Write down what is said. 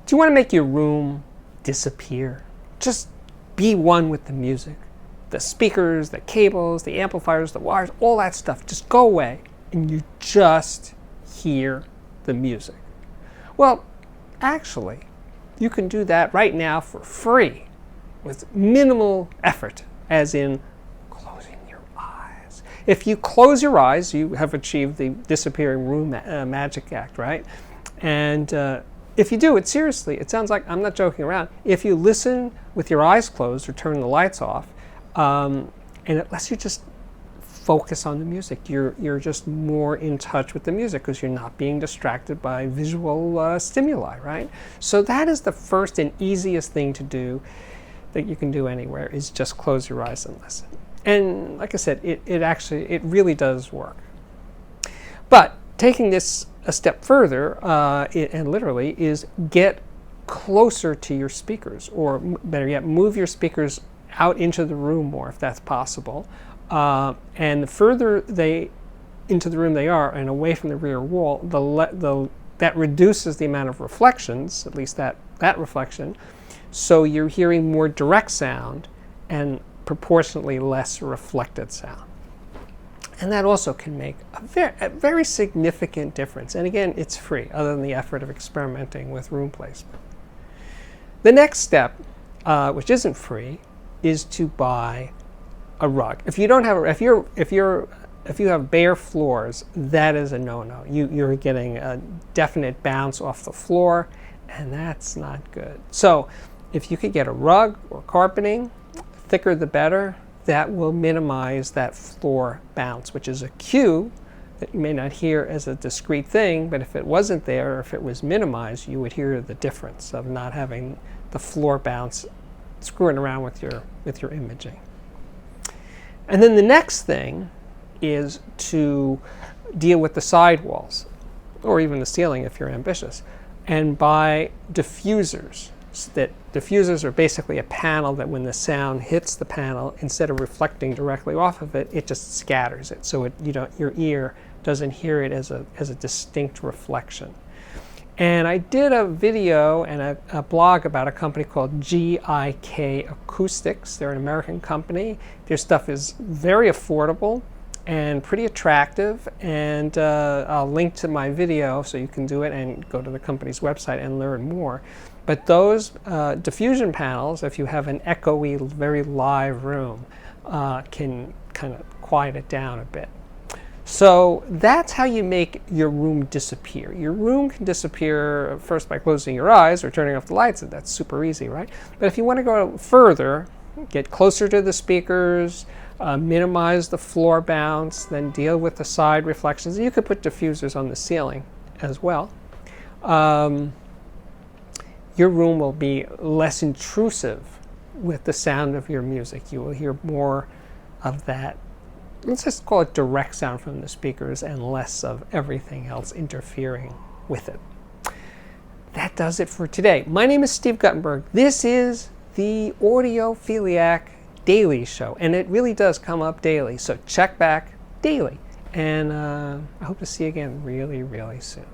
Do you want to make your room disappear? Just be one with the music. The speakers, the cables, the amplifiers, the wires, all that stuff, just go away and you just hear the music. Well, actually, you can do that right now for free with minimal effort, as in closing your eyes. If you close your eyes, you have achieved the disappearing room magic act, right? And if you do it seriously, it sounds like I'm not joking around. If you listen with your eyes closed or turn the lights off, and it lets you just focus on the music, you're just more in touch with the music because you're not being distracted by visual stimuli, right? So that is the first and easiest thing to do that you can do anywhere, is just close your eyes and listen. And like I said, it really does work. But taking this a step further, and literally, is get closer to your speakers, or better yet, move your speakers out into the room more if that's possible. And the further into the room they are and away from the rear wall, that reduces the amount of reflections, at least that reflection, so you're hearing more direct sound and proportionately less reflected sound. And that also can make a very significant difference. And again, it's free, other than the effort of experimenting with room placement. The next step, which isn't free, is to buy a rug. If you don't have, if you have bare floors, that is a no-no. You're getting a definite bounce off the floor, and that's not good. So, if you could get a rug or carpeting, thicker the better. That will minimize that floor bounce, which is a cue that you may not hear as a discrete thing, but if it wasn't there, or if it was minimized, you would hear the difference of not having the floor bounce screwing around with your imaging. And then the next thing is to deal with the sidewalls, or even the ceiling if you're ambitious, and buy diffusers. That diffusers are basically a panel that when the sound hits the panel, instead of reflecting directly off of it, it just scatters it, so your ear doesn't hear it as a distinct reflection. And I did a video and a blog about a company called GIK Acoustics. They're an American company. Their stuff is very affordable and pretty attractive, and I'll link to my video so you can do it and go to the company's website and learn more. But those diffusion panels, if you have an echoey, very live room, can kind of quiet it down a bit. So that's how you make your room disappear. Your room can disappear first by closing your eyes or turning off the lights, and that's super easy, right? But if you want to go further, get closer to the speakers, minimize the floor bounce, then deal with the side reflections. You could put diffusers on the ceiling as well. Your room will be less intrusive with the sound of your music. You will hear more of that, let's just call it direct sound from the speakers, and less of everything else interfering with it. That does it for today. My name is Steve Guttenberg. This is the Audiophiliac Daily Show, and it really does come up daily, so check back daily. And I hope to see you again really, really soon.